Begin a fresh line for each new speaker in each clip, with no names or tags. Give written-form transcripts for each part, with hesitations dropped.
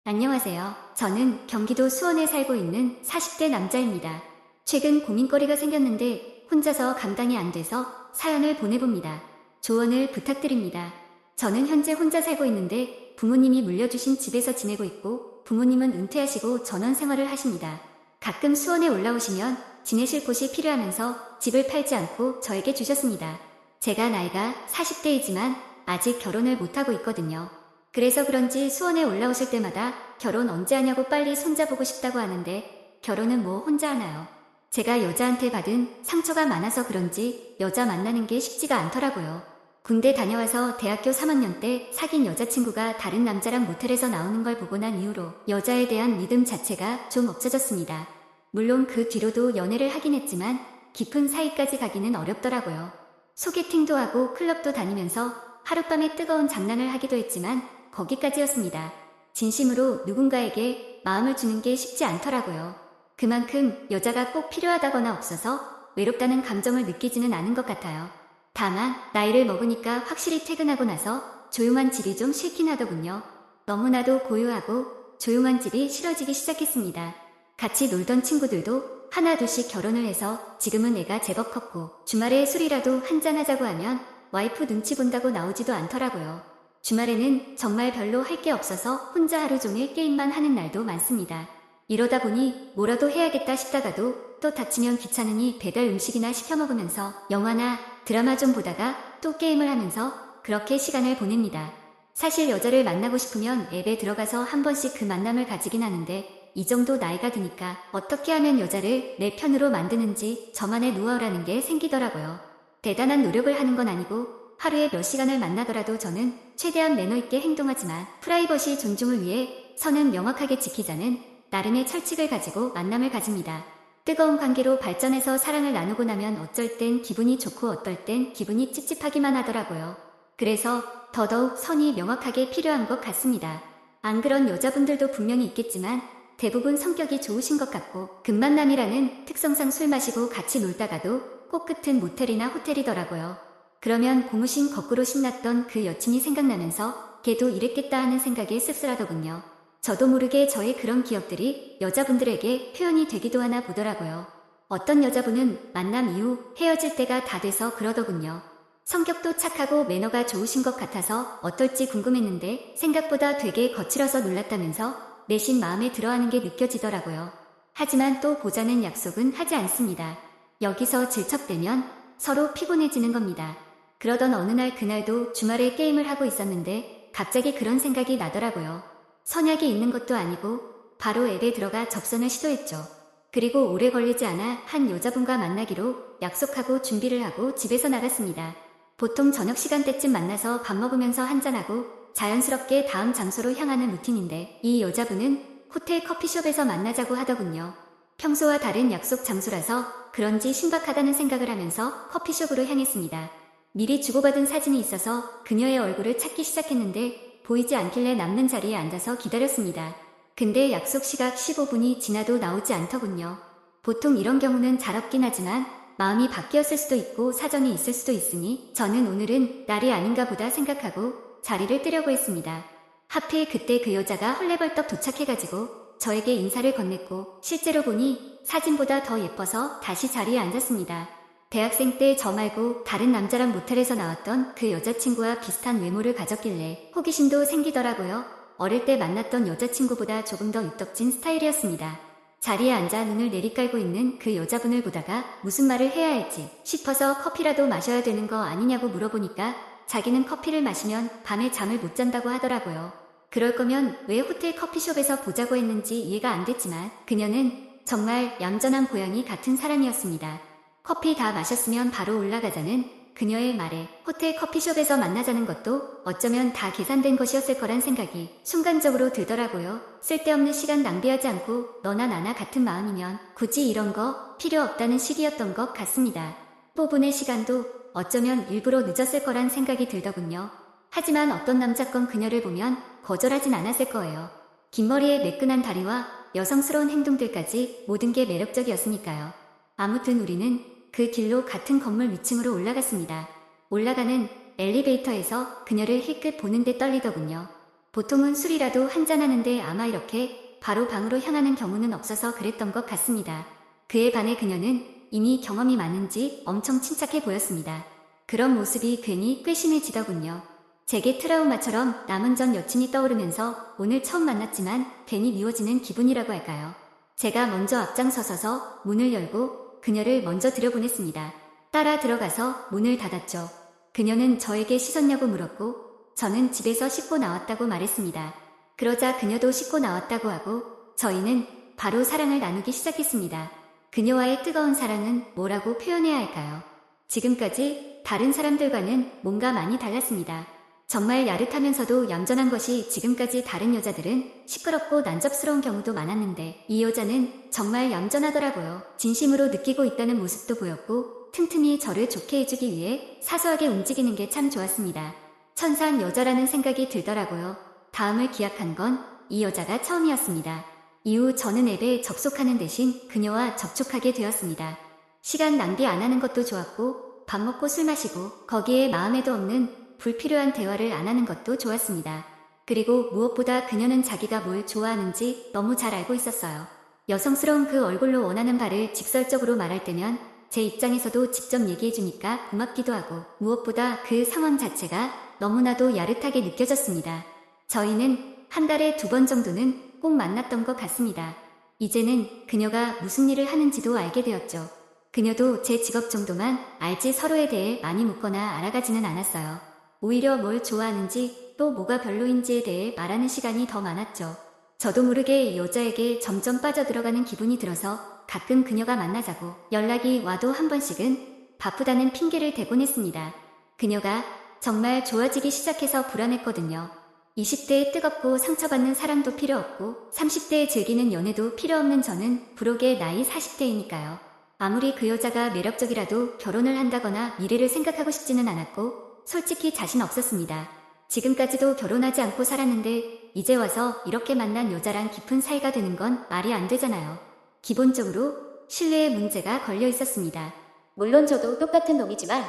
안녕하세요. 저는 경기도 수원에 살고 있는 40대 남자입니다. 최근 고민거리가 생겼는데 혼자서 감당이 안 돼서 사연을 보내봅니다. 조언을 부탁드립니다. 저는 현재 혼자 살고 있는데 부모님이 물려주신 집에서 지내고 있고 부모님은 은퇴하시고 전원 생활을 하십니다. 가끔 수원에 올라오시면 지내실 곳이 필요하면서 집을 팔지 않고 저에게 주셨습니다. 제가 나이가 40대이지만 아직 결혼을 못하고 있거든요. 그래서 그런지 수원에 올라오실 때마다 결혼 언제 하냐고 빨리 손자보고 싶다고 하는데 결혼은 뭐 혼자 하나요? 제가 여자한테 받은 상처가 많아서 그런지 여자 만나는 게 쉽지가 않더라고요. 군대 다녀와서 대학교 3학년 때 사귄 여자친구가 다른 남자랑 모텔에서 나오는 걸 보고 난 이후로 여자에 대한 믿음 자체가 좀 없어졌습니다. 물론 그 뒤로도 연애를 하긴 했지만 깊은 사이까지 가기는 어렵더라고요. 소개팅도 하고 클럽도 다니면서 하룻밤에 뜨거운 장난을 하기도 했지만 거기까지였습니다. 진심으로 누군가에게 마음을 주는 게 쉽지 않더라고요. 그만큼 여자가 꼭 필요하다거나 없어서 외롭다는 감정을 느끼지는 않은 것 같아요. 다만 나이를 먹으니까 확실히 퇴근하고 나서 조용한 집이 좀 싫긴 하더군요. 너무나도 고요하고 조용한 집이 싫어지기 시작했습니다. 같이 놀던 친구들도 하나 둘씩 결혼을 해서 지금은 애가 제법 컸고 주말에 술이라도 한잔하자고 하면 와이프 눈치 본다고 나오지도 않더라고요. 주말에는 정말 별로 할 게 없어서 혼자 하루 종일 게임만 하는 날도 많습니다. 이러다 보니 뭐라도 해야겠다 싶다가도 또 다치면 귀찮으니 배달 음식이나 시켜 먹으면서 영화나 드라마 좀 보다가 또 게임을 하면서 그렇게 시간을 보냅니다. 사실 여자를 만나고 싶으면 앱에 들어가서 한 번씩 그 만남을 가지긴 하는데 이 정도 나이가 드니까 어떻게 하면 여자를 내 편으로 만드는지 저만의 노하우라는 게 생기더라고요. 대단한 노력을 하는 건 아니고 하루에 몇 시간을 만나더라도 저는 최대한 매너 있게 행동하지만 프라이버시 존중을 위해 선은 명확하게 지키자는 나름의 철칙을 가지고 만남을 가집니다. 뜨거운 관계로 발전해서 사랑을 나누고 나면 어쩔 땐 기분이 좋고 어떨 땐 기분이 찝찝하기만 하더라고요. 그래서 더더욱 선이 명확하게 필요한 것 같습니다. 안 그런 여자분들도 분명히 있겠지만 대부분 성격이 좋으신 것 같고 금만남이라는 특성상 술 마시고 같이 놀다가도 코끝은 모텔이나 호텔이더라고요. 그러면 고무신 거꾸로 신났던 그 여친이 생각나면서 걔도 이랬겠다 하는 생각에 씁쓸하더군요. 저도 모르게 저의 그런 기억들이 여자분들에게 표현이 되기도 하나 보더라고요. 어떤 여자분은 만남 이후 헤어질 때가 다 돼서 그러더군요. 성격도 착하고 매너가 좋으신 것 같아서 어떨지 궁금했는데 생각보다 되게 거칠어서 놀랐다면서 내심 마음에 들어하는 게 느껴지더라고요. 하지만 또 보자는 약속은 하지 않습니다. 여기서 질척대면 서로 피곤해지는 겁니다. 그러던 어느 날 그날도 주말에 게임을 하고 있었는데 갑자기 그런 생각이 나더라고요. 선약이 있는 것도 아니고 바로 앱에 들어가 접선을 시도했죠. 그리고 오래 걸리지 않아 한 여자분과 만나기로 약속하고 준비를 하고 집에서 나갔습니다. 보통 저녁 시간대쯤 만나서 밥 먹으면서 한잔하고 자연스럽게 다음 장소로 향하는 루틴인데 이 여자분은 호텔 커피숍에서 만나자고 하더군요. 평소와 다른 약속 장소라서 그런지 신박하다는 생각을 하면서 커피숍으로 향했습니다. 미리 주고받은 사진이 있어서 그녀의 얼굴을 찾기 시작했는데 보이지 않길래 남는 자리에 앉아서 기다렸습니다. 근데 약속 시각 15분이 지나도 나오지 않더군요. 보통 이런 경우는 잘 없긴 하지만 마음이 바뀌었을 수도 있고 사정이 있을 수도 있으니 저는 오늘은 날이 아닌가 보다 생각하고 자리를 뜨려고 했습니다. 하필 그때 그 여자가 헐레벌떡 도착해가지고 저에게 인사를 건넸고 실제로 보니 사진보다 더 예뻐서 다시 자리에 앉았습니다. 대학생 때 저 말고 다른 남자랑 모텔에서 나왔던 그 여자친구와 비슷한 외모를 가졌길래 호기심도 생기더라고요. 어릴 때 만났던 여자친구보다 조금 더 유떡진 스타일이었습니다. 자리에 앉아 눈을 내리깔고 있는 그 여자분을 보다가 무슨 말을 해야 할지 싶어서 커피라도 마셔야 되는 거 아니냐고 물어보니까 자기는 커피를 마시면 밤에 잠을 못 잔다고 하더라고요. 그럴 거면 왜 호텔 커피숍에서 보자고 했는지 이해가 안 됐지만 그녀는 정말 얌전한 고양이 같은 사람이었습니다. 커피 다 마셨으면 바로 올라가자는 그녀의 말에 호텔 커피숍에서 만나자는 것도 어쩌면 다 계산된 것이었을 거란 생각이 순간적으로 들더라고요. 쓸데없는 시간 낭비하지 않고 너나 나나 같은 마음이면 굳이 이런 거 필요 없다는 시기였던 것 같습니다. 뽑은의 시간도 어쩌면 일부러 늦었을 거란 생각이 들더군요. 하지만 어떤 남자 건 그녀를 보면 거절하진 않았을 거예요. 긴 머리에 매끈한 다리와 여성스러운 행동들까지 모든 게 매력적이었으니까요. 아무튼 우리는 그 길로 같은 건물 위층으로 올라갔습니다. 올라가는 엘리베이터에서 그녀를 힐끗 보는데 떨리더군요. 보통은 술이라도 한잔하는데 아마 이렇게 바로 방으로 향하는 경우는 없어서 그랬던 것 같습니다. 그에 반해 그녀는 이미 경험이 많은지 엄청 침착해 보였습니다. 그런 모습이 괜히 괘씸해지더군요. 제게 트라우마처럼 남은 전 여친이 떠오르면서 오늘 처음 만났지만 괜히 미워지는 기분이라고 할까요? 제가 먼저 앞장서서 문을 열고 그녀를 먼저 들여보냈습니다. 따라 들어가서 문을 닫았죠. 그녀는 저에게 씻었냐고 물었고 저는 집에서 씻고 나왔다고 말했습니다. 그러자 그녀도 씻고 나왔다고 하고 저희는 바로 사랑을 나누기 시작했습니다. 그녀와의 뜨거운 사랑은 뭐라고 표현해야 할까요? 지금까지 다른 사람들과는 뭔가 많이 달랐습니다. 정말 야릇하면서도 얌전한 것이 지금까지 다른 여자들은 시끄럽고 난잡스러운 경우도 많았는데 이 여자는 정말 얌전하더라고요. 진심으로 느끼고 있다는 모습도 보였고 틈틈이 저를 좋게 해주기 위해 사소하게 움직이는 게 참 좋았습니다. 천사한 여자라는 생각이 들더라고요. 다음을 기약한 건 이 여자가 처음이었습니다. 이후 저는 앱에 접속하는 대신 그녀와 접촉하게 되었습니다. 시간 낭비 안 하는 것도 좋았고 밥 먹고 술 마시고 거기에 마음에도 없는 불필요한 대화를 안 하는 것도 좋았습니다. 그리고 무엇보다 그녀는 자기가 뭘 좋아하는지 너무 잘 알고 있었어요. 여성스러운 그 얼굴로 원하는 바를 직설적으로 말할 때면 제 입장에서도 직접 얘기해주니까 고맙기도 하고 무엇보다 그 상황 자체가 너무나도 야릇하게 느껴졌습니다. 저희는 한 달에 2번 정도는 꼭 만났던 것 같습니다. 이제는 그녀가 무슨 일을 하는지도 알게 되었죠. 그녀도 제 직업 정도만 알지 서로에 대해 많이 묻거나 알아가지는 않았어요. 오히려 뭘 좋아하는지 또 뭐가 별로인지에 대해 말하는 시간이 더 많았죠. 저도 모르게 여자에게 점점 빠져들어가는 기분이 들어서 가끔 그녀가 만나자고 연락이 와도 한 번씩은 바쁘다는 핑계를 대곤 했습니다. 그녀가 정말 좋아지기 시작해서 불안했거든요. 20대에 뜨겁고 상처받는 사랑도 필요 없고 30대에 즐기는 연애도 필요 없는 저는 부록의 나이 40대이니까요. 아무리 그 여자가 매력적이라도 결혼을 한다거나 미래를 생각하고 싶지는 않았고 솔직히 자신 없었습니다. 지금까지도 결혼하지 않고 살았는데 이제 와서 이렇게 만난 여자랑 깊은 사이가 되는 건 말이 안 되잖아요. 기본적으로 신뢰에 문제가 걸려 있었습니다. 물론 저도 똑같은 놈이지만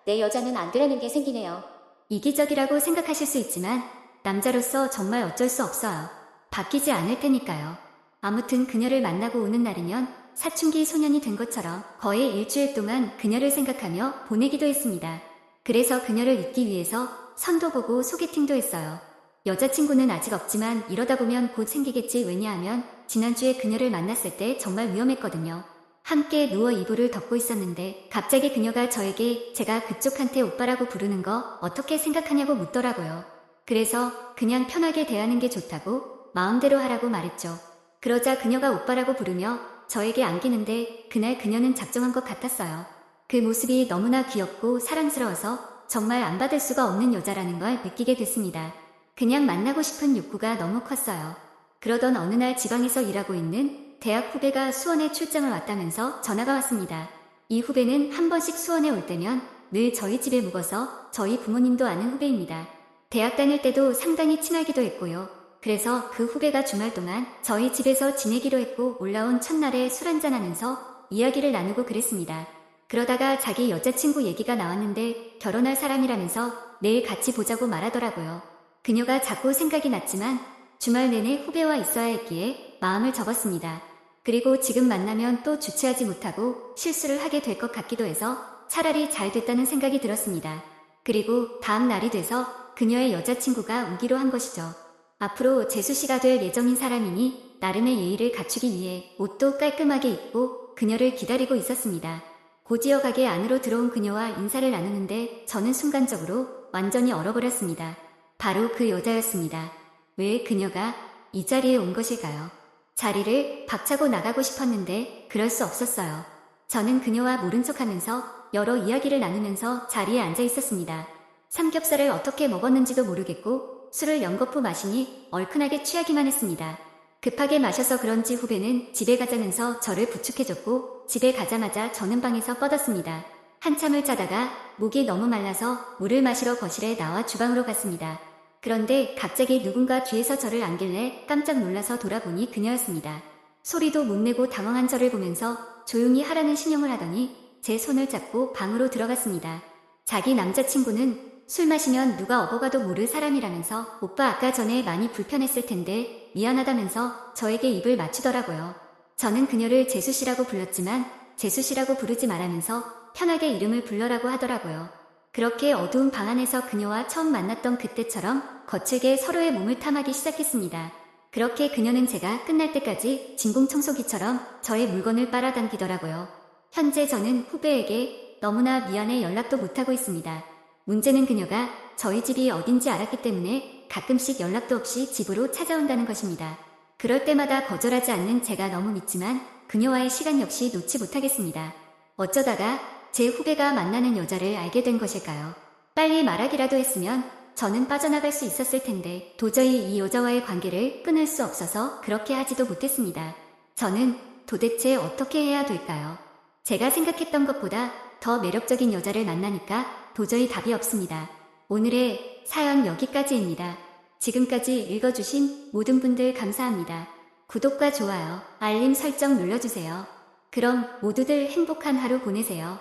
내 여자는 안 되라는 게 생기네요. 이기적이라고 생각하실 수 있지만 남자로서 정말 어쩔 수 없어요. 바뀌지 않을 테니까요. 아무튼 그녀를 만나고 오는 날이면 사춘기 소년이 된 것처럼 거의 일주일 동안 그녀를 생각하며 보내기도 했습니다. 그래서 그녀를 잊기 위해서 선도 보고 소개팅도 했어요. 여자친구는 아직 없지만 이러다 보면 곧 생기겠지. 왜냐하면 지난주에 그녀를 만났을 때 정말 위험했거든요. 함께 누워 이불을 덮고 있었는데 갑자기 그녀가 저에게 제가 그쪽한테 오빠라고 부르는 거 어떻게 생각하냐고 묻더라고요. 그래서 그냥 편하게 대하는 게 좋다고 마음대로 하라고 말했죠. 그러자 그녀가 오빠라고 부르며 저에게 안기는데 그날 그녀는 작정한 것 같았어요. 그 모습이 너무나 귀엽고 사랑스러워서 정말 안 받을 수가 없는 여자라는 걸 느끼게 됐습니다. 그냥 만나고 싶은 욕구가 너무 컸어요. 그러던 어느 날 지방에서 일하고 있는 대학 후배가 수원에 출장을 왔다면서 전화가 왔습니다. 이 후배는 한 번씩 수원에 올 때면 늘 저희 집에 묵어서 저희 부모님도 아는 후배입니다. 대학 다닐 때도 상당히 친하기도 했고요. 그래서 그 후배가 주말 동안 저희 집에서 지내기로 했고 올라온 첫날에 술 한잔하면서 이야기를 나누고 그랬습니다. 그러다가 자기 여자친구 얘기가 나왔는데 결혼할 사람이라면서 내일 같이 보자고 말하더라고요. 그녀가 자꾸 생각이 났지만 주말 내내 후배와 있어야 했기에 마음을 접었습니다. 그리고 지금 만나면 또 주체하지 못하고 실수를 하게 될 것 같기도 해서 차라리 잘 됐다는 생각이 들었습니다. 그리고 다음 날이 돼서 그녀의 여자친구가 오기로 한 것이죠. 앞으로 재수씨가 될 예정인 사람이니 나름의 예의를 갖추기 위해 옷도 깔끔하게 입고 그녀를 기다리고 있었습니다. 고지혈하게 안으로 들어온 그녀와 인사를 나누는데 저는 순간적으로 완전히 얼어버렸습니다. 바로 그 여자였습니다. 왜 그녀가 이 자리에 온 것일까요? 자리를 박차고 나가고 싶었는데 그럴 수 없었어요. 저는 그녀와 모른 척하면서 여러 이야기를 나누면서 자리에 앉아 있었습니다. 삼겹살을 어떻게 먹었는지도 모르겠고 술을 연거푸 마시니 얼큰하게 취하기만 했습니다. 급하게 마셔서 그런지 후배는 집에 가자면서 저를 부축해줬고 집에 가자마자 저는 방에서 뻗었습니다. 한참을 자다가 목이 너무 말라서 물을 마시러 거실에 나와 주방으로 갔습니다. 그런데 갑자기 누군가 뒤에서 저를 안길래 깜짝 놀라서 돌아보니 그녀였습니다. 소리도 못 내고 당황한 저를 보면서 조용히 하라는 신용을 하더니 제 손을 잡고 방으로 들어갔습니다. 자기 남자친구는 술 마시면 누가 업어가도 모를 사람이라면서 오빠 아까 전에 많이 불편했을 텐데 미안하다면서 저에게 입을 맞추더라고요. 저는 그녀를 재수씨라고 불렀지만 재수씨라고 부르지 말라면서 편하게 이름을 불러라고 하더라고요. 그렇게 어두운 방 안에서 그녀와 처음 만났던 그때처럼 거칠게 서로의 몸을 탐하기 시작했습니다. 그렇게 그녀는 제가 끝날 때까지 진공청소기처럼 저의 물건을 빨아당기더라고요. 현재 저는 후배에게 너무나 미안해 연락도 못하고 있습니다. 문제는 그녀가 저희 집이 어딘지 알았기 때문에 가끔씩 연락도 없이 집으로 찾아온다는 것입니다. 그럴 때마다 거절하지 않는 제가 너무 밉지만 그녀와의 시간 역시 놓지 못하겠습니다. 어쩌다가 제 후배가 만나는 여자를 알게 된 것일까요? 빨리 말하기라도 했으면 저는 빠져나갈 수 있었을 텐데 도저히 이 여자와의 관계를 끊을 수 없어서 그렇게 하지도 못했습니다. 저는 도대체 어떻게 해야 될까요? 제가 생각했던 것보다 더 매력적인 여자를 만나니까 도저히 답이 없습니다. 오늘의 사연 여기까지입니다. 지금까지 읽어주신 모든 분들 감사합니다. 구독과 좋아요, 알림 설정 눌러주세요. 그럼 모두들 행복한 하루 보내세요.